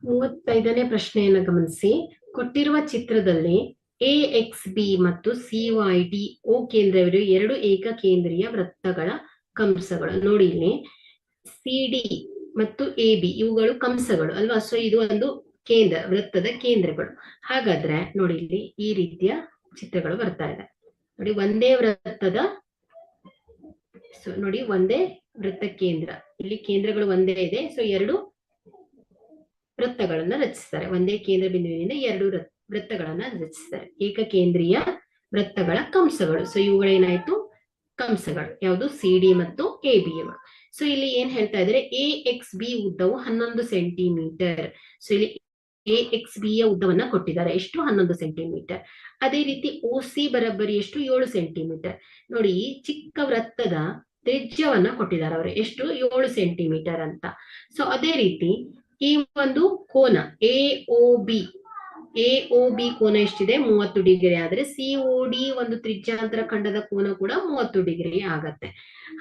35ನೇ ಪ್ರಶ್ನೆಯನ್ನು ಗಮನಿಸಿ. ಕೊಟ್ಟಿರುವ ಚಿತ್ರದಲ್ಲಿ AXB ಮತ್ತು CYD O ಕೇಂದ್ರವಿರುವ ಎರಡು ಏಕಕೇಂದ್ರೀಯ ವೃತ್ತಗಳ ಕಂಸಗಳು. ನೋಡಿ ಇಲ್ಲಿ CD ಮತ್ತು AB ಇವುಗಳು ಕಂಸಗಳು ಅಲ್ವಾ. ಸೊ ಇದು ಒಂದು ಕೇಂದ್ರ, ವೃತ್ತದ ಕೇಂದ್ರಗಳು. ಹಾಗಾದ್ರೆ ನೋಡಿ ಇಲ್ಲಿ ಈ ರೀತಿಯ ಚಿತ್ರಗಳು ಬರ್ತಾ ಇದೆ. ನೋಡಿ ಒಂದೇ ವೃತ್ತದ, ನೋಡಿ ಒಂದೇ ವೃತ್ತ ಕೇಂದ್ರ, ಇಲ್ಲಿ ಕೇಂದ್ರಗಳು ಒಂದೇ ಇದೆ. ಸೊ ಎರಡು ವೃತ್ತಗಳನ್ನ ರಚಿಸ್ತಾರೆ. ಒಂದೇ ಕೇಂದ್ರ ಬಿಂದುವಿನಿಂದ ಎರಡು ವೃತ್ತಗಳನ್ನ ರಚಿಸ್ತಾರೆ. ಏಕಕೇಂದ್ರೀಯ ವೃತ್ತಗಳ ಕಂಸಗಳು. ಸೊ ಇವುಗಳೇನಾಯ್ತು, ಕಂಸಗಳು. ಯಾವುದು, CD ಮತ್ತು AB ಇವು. ಸೊ ಇಲ್ಲಿ ಏನ್ ಹೇಳ್ತಾ ಇದ್ದಾರೆ, AXB ಉದ್ದವು 11 ಸೆಂಟಿಮೀಟರ್. ಸೊ ಇಲ್ಲಿ AXB ಯ ಉದ್ದವನ್ನ ಕೊಟ್ಟಿದ್ದಾರೆ. ಎಷ್ಟು, 11 ಸೆಂಟಿಮೀಟರ್. ಅದೇ ರೀತಿ OC ಬರಬ್ಬರಿ ಎಷ್ಟು, 7 ಸೆಂಟಿಮೀಟರ್. ನೋಡಿ ಚಿಕ್ಕ ವೃತ್ತದ ತ್ರಿಜ್ಯವನ್ನ ಕೊಟ್ಟಿದ್ದಾರೆ ಅವರು, ಎಷ್ಟು, 7 ಸೆಂಟಿಮೀಟರ್ ಅಂತ. ಸೊ ಅದೇ ರೀತಿ ಈ ಒಂದು ಕೋನ AOB ಕೋನ ಎಷ್ಟಿದೆ, 30 ಡಿಗ್ರಿ. ಆದ್ರೆ COD ಒಂದು ತ್ರಿಜ್ಯಾಂತರ ಖಂಡದ ಕೋನ ಕೂಡ 30 ಡಿಗ್ರಿ ಆಗತ್ತೆ.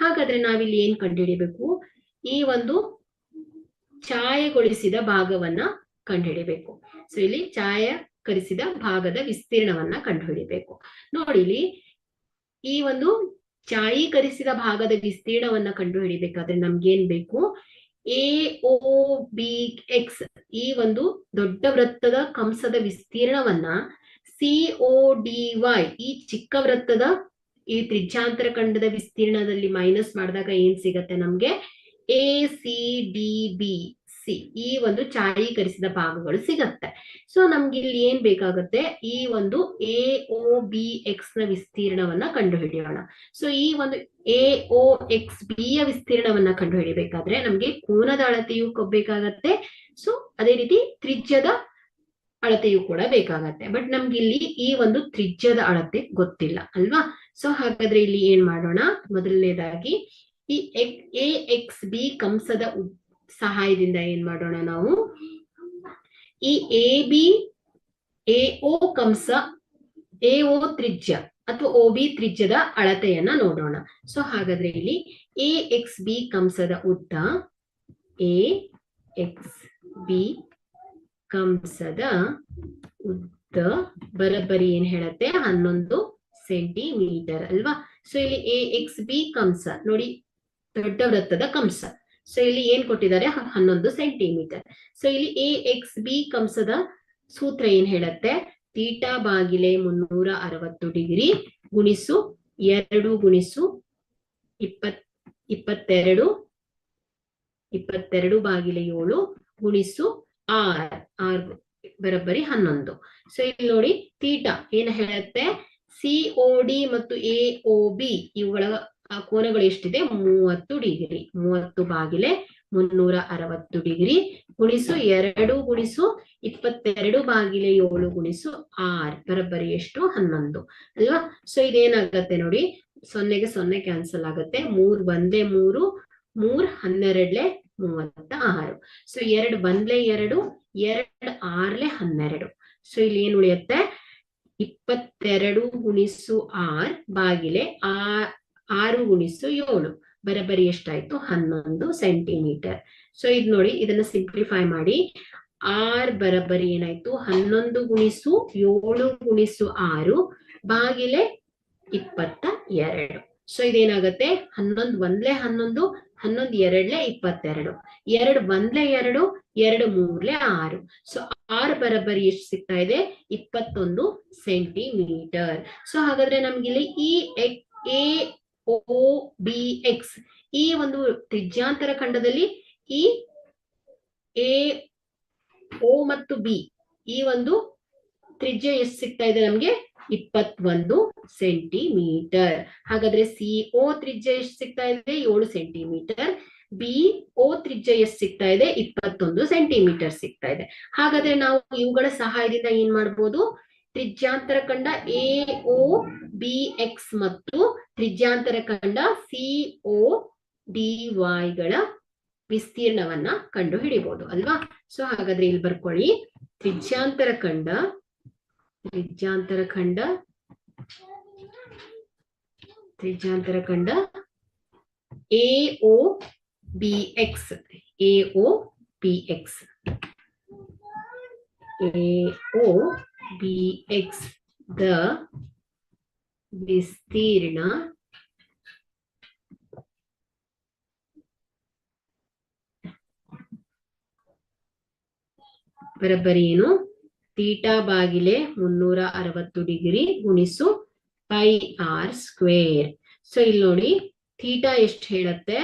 ಹಾಗಾದ್ರೆ ನಾವಿಲ್ಲಿ ಏನ್ ಕಂಡುಹಿಡಿಯಬೇಕು, ಈ ಒಂದು ಛಾಯೆಗೊಳಿಸಿದ ಭಾಗವನ್ನ ಕಂಡುಹಿಡಿಯಬೇಕು. ಸೊ ಇಲ್ಲಿ ಛಾಯಕರಿಸಿದ ಭಾಗದ ವಿಸ್ತೀರ್ಣವನ್ನ ಕಂಡುಹಿಡಿಯಬೇಕು. ನೋಡಿ ಇಲ್ಲಿ ಈ ಒಂದು ಛಾಯೀಕರಿಸಿದ ಭಾಗದ ವಿಸ್ತೀರ್ಣವನ್ನ ಕಂಡುಹಿಡಿಬೇಕಾದ್ರೆ ನಮ್ಗೇನ್ ಬೇಕು, AOBX ಈ ಒಂದು ದೊಡ್ಡ ವೃತ್ತದ ಕಂಸದ ವಿಸ್ತೀರ್ಣವನ್ನ CODY ಈ ಚಿಕ್ಕ ವೃತ್ತದ ಈ ತ್ರಿಜ್ಯಾಂತರ ಖಂಡದ ವಿಸ್ತೀರ್ಣದಲ್ಲಿ ಮೈನಸ್ ಮಾಡಿದಾಗ ಏನ್ ಸಿಗತ್ತೆ ನಮ್ಗೆ, ACDBC ಈ ಒಂದು ಛಾಯೀಕರಿಸಿದ ಭಾಗಗಳು ಸಿಗತ್ತೆ. ಸೊ ನಮ್ಗೆ ಇಲ್ಲಿ ಏನ್ ಬೇಕಾಗುತ್ತೆ, ಈ ಒಂದು AOBX ನ ವಿಸ್ತೀರ್ಣವನ್ನ ಕಂಡುಹಿಡಿಯೋಣ. ಸೊ ಈ ಒಂದು AOXB ಯ ವಿಸ್ತೀರ್ಣವನ್ನ ಕಂಡುಹಿಡಿಬೇಕಾದ್ರೆ ನಮ್ಗೆ ಕೋನದ ಅಳತೆಯು ಬೇಕಾಗತ್ತೆ. ಸೊ ಅದೇ ರೀತಿ ತ್ರಿಜ್ಯದ ಅಳತೆಯು ಕೂಡ ಬೇಕಾಗತ್ತೆ. ಬಟ್ ನಮ್ಗೆ ಇಲ್ಲಿ ಈ ಒಂದು ತ್ರಿಜ್ಯದ ಅಳತೆ ಗೊತ್ತಿಲ್ಲ ಅಲ್ವಾ. ಸೊ ಹಾಗಾದ್ರೆ ಇಲ್ಲಿ ಏನ್ ಮಾಡೋಣ, ಮೊದಲನೇದಾಗಿ ಈ AXB ಕಂಸದ ಸಹಾಯದಿಂದ ಏನ್ ಮಾಡೋಣ, ನಾವು ಈ AO ಕಂಸ, AO ತ್ರಿಜ್ಯ ಅಥವಾ OB ತ್ರಿಜ್ಯದ ಅಳತೆಯನ್ನ ನೋಡೋಣ. ಸೊ ಹಾಗಾದ್ರೆ ಇಲ್ಲಿ AXB ಕಂಸದ ಉದ್ದ, AXB ಕಂಸದ ಉದ್ದ ಬರಬ್ಬರಿ ಏನ್ ಹೇಳತ್ತೆ, 11 ಸೆಂಟಿಮೀಟರ್ ಅಲ್ವಾ. ಸೊ ಇಲ್ಲಿ AXB ಕಂಸ ನೋಡಿ ದೊಡ್ಡ ವೃತ್ತದ ಕಂಸ. ಸೊ ಇಲ್ಲಿ ಏನ್ ಕೊಟ್ಟಿದ್ದಾರೆ, 11 ಸೆಂಟಿಮೀಟರ್. ಸೊ ಇಲ್ಲಿ AXB ಕಂಸದ ಸೂತ್ರ ಏನ್ ಹೇಳತ್ತೆ, ಥೀಟಾ ಬಾಗಿಲೆ 360 ಡಿಗ್ರಿ ಗುಣಿಸು 2 ಗುಣಿಸು 22 ಬಾಗಿಲೆ 7 ಗುಣಿಸು R ಬರಬ್ಬರಿ 11. ಸೊ ಇಲ್ಲಿ ನೋಡಿ ಥೀಟಾ ಏನ್ ಹೇಳುತ್ತೆ, COD ಮತ್ತು AOB ಇವುಗಳ ಕೋನಗಳು ಎಷ್ಟಿದೆ, 30 ಡಿಗ್ರಿ. 30 ಬಾಗಿಲೆ 360 ಡಿಗ್ರಿ ಗುಣಿಸು 2 ಗುಣಿಸು 22 ಬಾಗಿಲೆ 7 ಗುಣಿಸು R ಬರಬ್ಬರಿ ಎಷ್ಟು, 11 ಅಲ್ವಾ. ಸೊ ಇದೇನಾಗತ್ತೆ ನೋಡಿ, 0ಗೆ 0 ಕ್ಯಾನ್ಸಲ್ ಆಗತ್ತೆ. 3 ಬಂದೆ 3, 3 12 36. ಸೊ 2 ಬಂದ್ಲೆ 2, 2 6 12. ಸೊ ಇಲ್ಲಿ ಏನ್ ಉಳಿಯುತ್ತೆ, 22 ಗುಣಿಸು R ಬಾಗಿಲೆ 6 ಗುಣಿಸು 7 ಬರಬ್ಬರಿ ಎಷ್ಟಾಯ್ತು, 11 ಸೆಂಟಿಮೀಟರ್. ಸೊ ಇದು ನೋಡಿ, ಇದನ್ನ ಸಿಂಪ್ಲಿಫೈ ಮಾಡಿ R ಬರಬ್ಬರಿ ಏನಾಯ್ತು, 11 ಗುಣಿಸು 7 ಗುಣಿಸು 6 ಬಾಗಿಲೆ 22. ಸೊ ಇದೇನಾಗತ್ತೆ, 11 ಒಂದ್ಲೆ 11, 11 ಎರಡ್ಲೆ 22, 2 ಒಂದ್ಲೆ 2, 2 ಮೂರ್ಲೆ 6. ಸೊ R ಬರಬ್ಬರಿ ಎಷ್ಟು ಸಿಗ್ತಾ ಇದೆ, 21 ಸೆಂಟಿಮೀಟರ್. ಸೊ ಹಾಗಾದ್ರೆ ನಮ್ಗಿಲ್ಲಿ ಈ AOBX ಈ ಒಂದು ತ್ರಿಜ್ಯಾಂತರ ಖಂಡದಲ್ಲಿ ಈ AO ಮತ್ತು B ಈ ಒಂದು ತ್ರಿಜ್ಯ ಎಷ್ಟು ಸಿಗ್ತಾ ಇದೆ ನಮ್ಗೆ, 21 ಸೆಂಟಿಮೀಟರ್. ಹಾಗಾದ್ರೆ CO ತ್ರಿಜ್ಯ ಎಷ್ಟು ಸಿಗ್ತಾ ಇದೆ, 7 ಸೆಂಟಿಮೀಟರ್. BO ತ್ರಿಜ್ಯ ಎಷ್ಟು ಸಿಗ್ತಾ ಇದೆ, 21 ಸೆಂಟಿಮೀಟರ್ ಸಿಗ್ತಾ ಇದೆ. ಹಾಗಾದ್ರೆ ನಾವು ಇವುಗಳ ಸಹಾಯದಿಂದ ಏನ್ ಮಾಡ್ಬೋದು, ತ್ರಿಜ್ಯಾಂತರ ಖಂಡ AOBX ಮತ್ತು ತ್ರಿಜ್ಯಾಂತರ ಖಂಡ CODY ಗಳ ವಿಸ್ತೀರ್ಣವನ್ನ ಕಂಡು ಹಿಡಿಬಹುದು ಅಲ್ವಾ. ಸೊ ಹಾಗಾದ್ರೆ ಇಲ್ಲಿ ಬರ್ಕೊಳ್ಳಿ, ತ್ರಿಜ್ಯಾಂತರ ಖಂಡ AOBX AOBX ದ ವಿಸ್ತೀರ್ಣ ಬರಬ್ಬರಿ ಏನು ಥೀಟಾ ಬಾಗಿಲೆ 360 ಡಿಗ್ರಿ ಗುಣಿಸು ಪೈ ಆರ್ ಸ್ಕ್ವೇರ್. ಸೊ ಇಲ್ಲಿ ನೋಡಿ ಥೀಟಾ ಎಷ್ಟು ಹೇಳುತ್ತೆ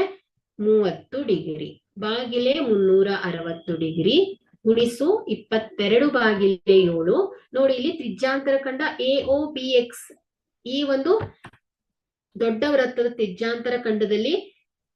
30 ಡಿಗ್ರಿ ಬಾಗಿಲೆ 360 ಡಿಗ್ರಿ ಗುಣಿಸು 22 ಬಾಗಿಲೆ 7. ನೋಡಿ ಇಲ್ಲಿ ತ್ರಿಜ್ಯಾಂತರ ಖಂಡ AOBX ಈ ಒಂದು ದೊಡ್ಡ ವೃತ್ತದ ತ್ರಿಜ್ಯಾಂತರ ಖಂಡದಲ್ಲಿ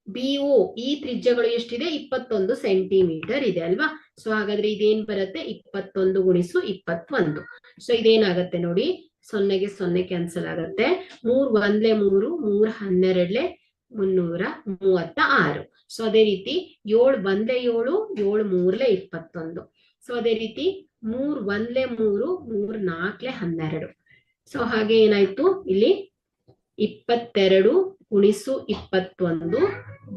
BO ಈ ತ್ರಿಜ್ಯಗಳು ಎಷ್ಟಿದೆ 21 ಸೆಂಟಿಮೀಟರ್ ಇದೆ ಅಲ್ವಾ. ಸೊ ಹಾಗಾದ್ರೆ ಇದೇನ್ ಬರುತ್ತೆ 21 ಗುಣಿಸು 21. ಸೊ ಇದೇನಾಗತ್ತೆ ನೋಡಿ 0ಗೆ 0 ಕ್ಯಾನ್ಸಲ್ ಆಗತ್ತೆ. 3 1 3 3 12 336. ಸೊ ಅದೇ ರೀತಿ 7 1 7 7 3 21. ಸೊ ಅದೇ ರೀತಿ 3 1 3 3 4 12. ಸೊ ಹಾಗೆ ಏನಾಯ್ತು ಇಲ್ಲಿ 22 ಗುಣಿಸು 21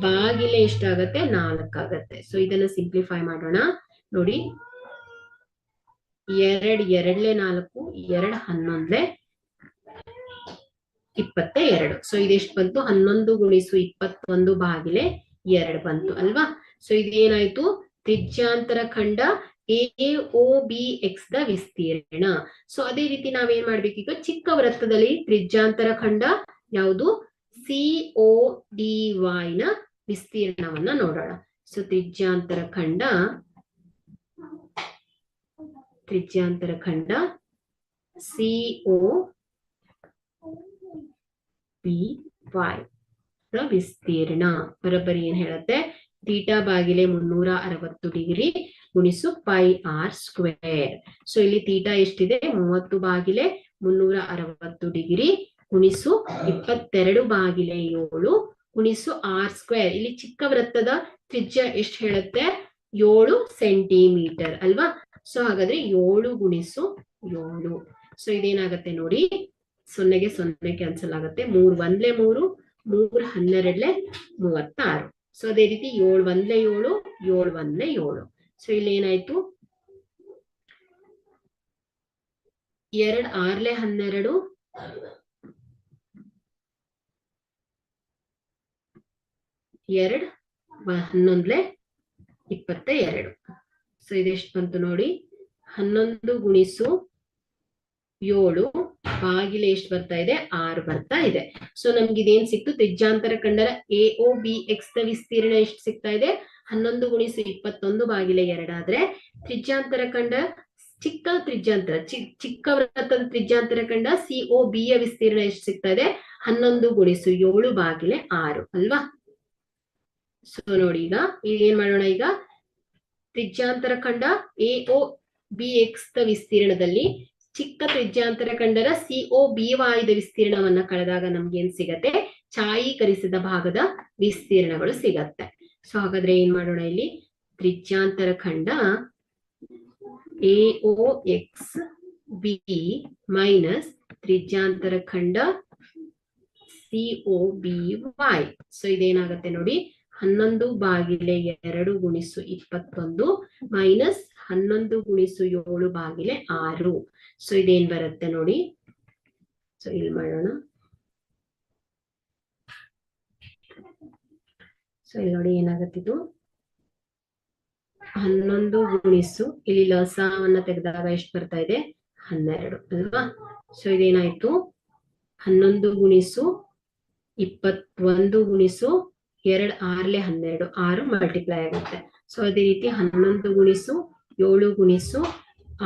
ಬಾಗಿಲೆ ಎಷ್ಟಾಗತ್ತೆ 4 ಆಗತ್ತೆ. ಸೊ ಇದನ್ನ ಸಿಂಪ್ಲಿಫೈ ಮಾಡೋಣ. ನೋಡಿ 2 2 4 2 11 22. ಸೊ ಇದೆಷ್ಟು ಬಂತು 11 ಗುಣಿಸು 21 ಬಾಗಿಲೆ 2 ಬಂತು ಅಲ್ವಾ. ಸೊ ಇದೇನಾಯ್ತು ತ್ರಿಜ್ಯಾಂತರ ಖಂಡ AOBX ದ ವಿಸ್ತೀರ್ಣ. ಸೊ ಅದೇ ರೀತಿ ನಾವೇನ್ ಮಾಡ್ಬೇಕೀಗ ಚಿಕ್ಕ ವೃತ್ತದಲ್ಲಿ ತ್ರಿಜ್ಯಾಂತರ ಖಂಡ ಯಾವುದು CODY ನ ವಿಸ್ತೀರ್ಣವನ್ನ ನೋಡೋಣ. ಸೊ ತ್ರಿಜ್ಯಾಂತರ ಖಂಡ COBY ದ ವಿಸ್ತೀರ್ಣ ಬರೋಬ್ಬರಿ ಏನ್ ಹೇಳುತ್ತೆ ಥೀಟಾ ಬಾಗಿಲೆ 360 ಡಿಗ್ರಿ ಗುಣಿಸು ಪೈ ಆರ್ ಸ್ಕ್ವೇರ್. ಸೊ ಇಲ್ಲಿ ಥೀಟಾ ಎಷ್ಟಿದೆ 30 ಬಾಗಿಲೆ 360 ಡಿಗ್ರಿ ಗುಣಿಸು 22 ಬಾಗಿಲೆ 7 ಗುಣಿಸು ಆರ್ ಸ್ಕ್ವೇರ್. ಇಲ್ಲಿ ಚಿಕ್ಕ ವೃತ್ತದ ತ್ರಿಜ್ಯ ಎಷ್ಟು ಹೇಳುತ್ತೆ 7 ಸೆಂಟಿಮೀಟರ್ ಅಲ್ವಾ. ಸೊ ಹಾಗಾದ್ರೆ 7 ಗುಣಿಸು 7. ಸೊ ಇದೇನಾಗತ್ತೆ ನೋಡಿ 0ಗೆ 0 ಕ್ಯಾನ್ಸಲ್ ಆಗುತ್ತೆ. 3 1 3 3 12 36. ಸೊ ಅದೇ ರೀತಿ 7 1 7 7 1 7. ಸೊ ಇಲ್ಲಿ ಏನಾಯ್ತು 2 6 12 2 11 22. ಸೊ ಇದೆಷ್ಟು ಬಂತು ನೋಡಿ 11 ಗುಣಿಸು 7 ಬಾಗಿಲೆ ಎಷ್ಟು ಬರ್ತಾ ಇದೆ 6 ಬರ್ತಾ ಇದೆ. ಸೊ ನಮ್ಗೆ ಇದೇನ್ ಸಿಕ್ತು ತ್ರಿಜ್ಯಾಂತರ ಖಂಡದ AOBX ದ ವಿಸ್ತೀರ್ಣ ಎಷ್ಟು ಸಿಗ್ತಾ ಇದೆ 11 ಗುಣಿಸು 21 ಬಾಗಿಲೆ 2 ಆದ್ರೆ ತ್ರಿಜ್ಯಾಂತರ ಖಂಡ ಚಿಕ್ಕ ವೃತ್ತದ ತ್ರಿಜ್ಯಾಂತರ ಖಂಡ COB ಯ ವಿಸ್ತೀರ್ಣ ಎಷ್ಟು ಸಿಗ್ತಾ ಇದೆ 11 ಗುಣಿಸು 7 ಬಾಗಿಲೆ 6 ಅಲ್ವಾ. ಸೊ ನೋಡಿ ಈಗ ಏನ್ ಮಾಡೋಣ ಈಗ ತ್ರಿಜ್ಯಾಂತರ ಖಂಡ AOBX ದ ವಿಸ್ತೀರ್ಣದಲ್ಲಿ ಚಿಕ್ಕ ತ್ರಿಜ್ಯಾಂತರ ಖಂಡದ COBY ದ ವಿಸ್ತೀರ್ಣವನ್ನ ಕಳೆದಾಗ ನಮ್ಗೆ ಏನ್ ಸಿಗತ್ತೆ ಛಾಯೀಕರಿಸಿದ ಭಾಗದ ವಿಸ್ತೀರ್ಣಗಳು ಸಿಗತ್ತೆ. ಸೊ ಹಾಗಾದ್ರೆ ಏನ್ ಮಾಡೋಣ ಇಲ್ಲಿ ತ್ರಿಜ್ಯಾಂತರ ಖಂಡ AOXB ಮೈನಸ್ ತ್ರಿಜ್ಯಾಂತರ ಖಂಡ COBY. ಸೊ ಇದೇನಾಗತ್ತೆ ನೋಡಿ 11 ಬಾಗಿಲೆ 2 ಗುಣಿಸು 21 ಮೈನಸ್ 11 ಗುಣಿಸು 7 ಬಾಗಿಲೆ 6. ಸೊ ಇದೇನ್ ಬರುತ್ತೆ ನೋಡಿ. ಸೊ ಇಲ್ಲಿ ಮಾಡೋಣ. ಸೊ ಇಲ್ಲಿ ನೋಡಿ ಏನಾಗತ್ತಿದು 11 ಗುಣಿಸು ಇಲ್ಲಿ ಲಸಾವನ್ನ ತೆಗೆದಾಗ ಎಷ್ಟು ಬರ್ತಾ ಇದೆ 12 ಅಲ್ವಾ. ಸೊ ಇದೇನಾಯ್ತು 11 ಗುಣಿಸು 21 ಗುಣಿಸು 2 6 12 6 ಮಲ್ಟಿಪ್ಲೈ ಆಗುತ್ತೆ. ಸೊ ಅದೇ ರೀತಿ 11 ಗುಣಿಸು 7 ಗುಣಿಸು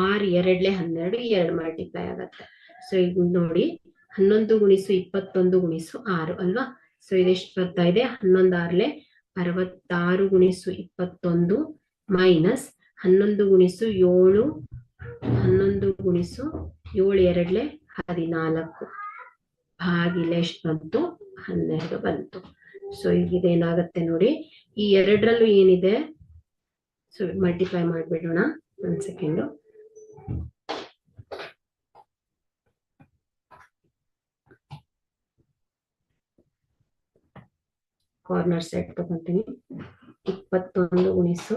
6 2 12 2 ಮಲ್ಟಿಪ್ಲೈ ಆಗತ್ತೆ. ಸೊ ಈಗ ನೋಡಿ 11 ಗುಣಿಸು 21 ಗುಣಿಸು 6 ಅಲ್ವಾ. ಸೊ ಇದೆಷ್ಟು ಬರ್ತಾ ಇದೆ 11 6 66 ಗುಣಿಸು 21 ಮೈನಸ್ 11 ಗುಣಿಸು 7 11 ಗುಣಿಸು 7 2 14 ಭಾಗಿಲೆ ಎಷ್ಟು ಬಂತು 12 ಬಂತು. ಸೊ ಈಗ ಇದೇನಾಗತ್ತೆ ನೋಡಿ ಈ ಎರಡರಲ್ಲೂ ಏನಿದೆ ಸೊ ಮಲ್ಟಿಪ್ಲೈ ಮಾಡ್ಬಿಡೋಣ. ಒಂದ್ ಸೆಕೆಂಡ್. Corner set ತಗೊಂತೀನಿ. 21 ಗುಣಿಸು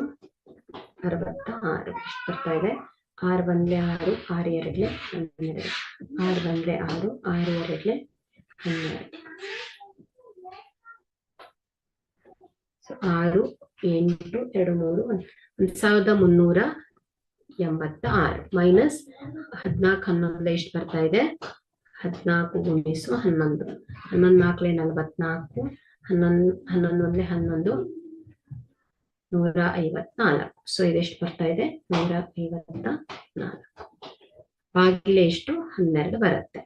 66 ಎಷ್ಟು ಬರ್ತಾ ಇದೆ 6 1 6 6 2 12 6 1 6 6 2 12 6 8 2 3 1386 ಮೈನಸ್ 14 11 ಎಷ್ಟು ಬರ್ತಾ ಇದೆ 14 ಗುಣಿಸು 11 11 4 44 11 11 11 154 ಸೊ ಇದೆಷ್ಟು ಬರ್ತಾ ಇದೆ 154 ಭಾಗಿಲೆ ಎಷ್ಟು 12 ಬರುತ್ತೆ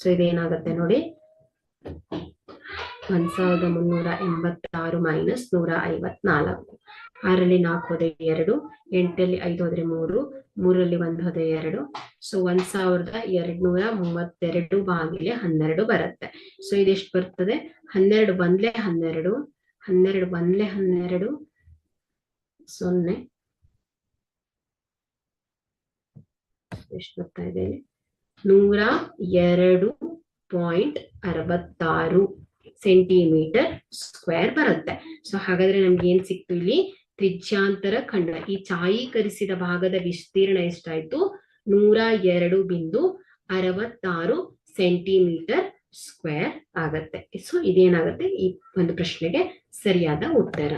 ಸೊ ಇದೇನಾಗುತ್ತೆ ನೋಡಿ 1386 ಮೈನಸ್ 154 6ರಲ್ಲಿ 4 ಹೋದೆ 2 8ರಲ್ಲಿ 5 ಹೋದ್ರೆ 3 3ರಲ್ಲಿ 1 ಹೋದೆ 2 ಸೊ 1232 ಭಾಗಿಲೆ 12 ಬರುತ್ತೆ ಸೊ ಇದೆಷ್ಟು ಬರ್ತದೆ 12 ಬಂದ್ಲೆ 12 12 ಬಂದ್ಲೆ 12 0 ಎಷ್ಟು ಬರ್ತಾ ಇದೆ 102.66 ಸೆಂಟಿಮೀಟರ್ ಸ್ಕ್ವೇರ್ ಬರುತ್ತೆ ಸೊ ಹಾಗಾದ್ರೆ ನಮ್ಗೆ ಏನ್ ಸಿಕ್ತು ಇಲ್ಲಿ ತ್ರಿಜ್ಯಾಂತರ ಖಂಡ ಈ ಛಾಯೀಕರಿಸಿದ ಭಾಗದ ವಿಸ್ತೀರ್ಣ ಎಷ್ಟಾಯ್ತು 102.66 ಸೆಂಟಿಮೀಟರ್ ಸ್ಕ್ವೇರ್ ಆಗತ್ತೆ ಸೊ ಇದೇನಾಗುತ್ತೆ ಈ ಒಂದು ಪ್ರಶ್ನೆಗೆ ಸರಿಯಾದ ಉತ್ತರ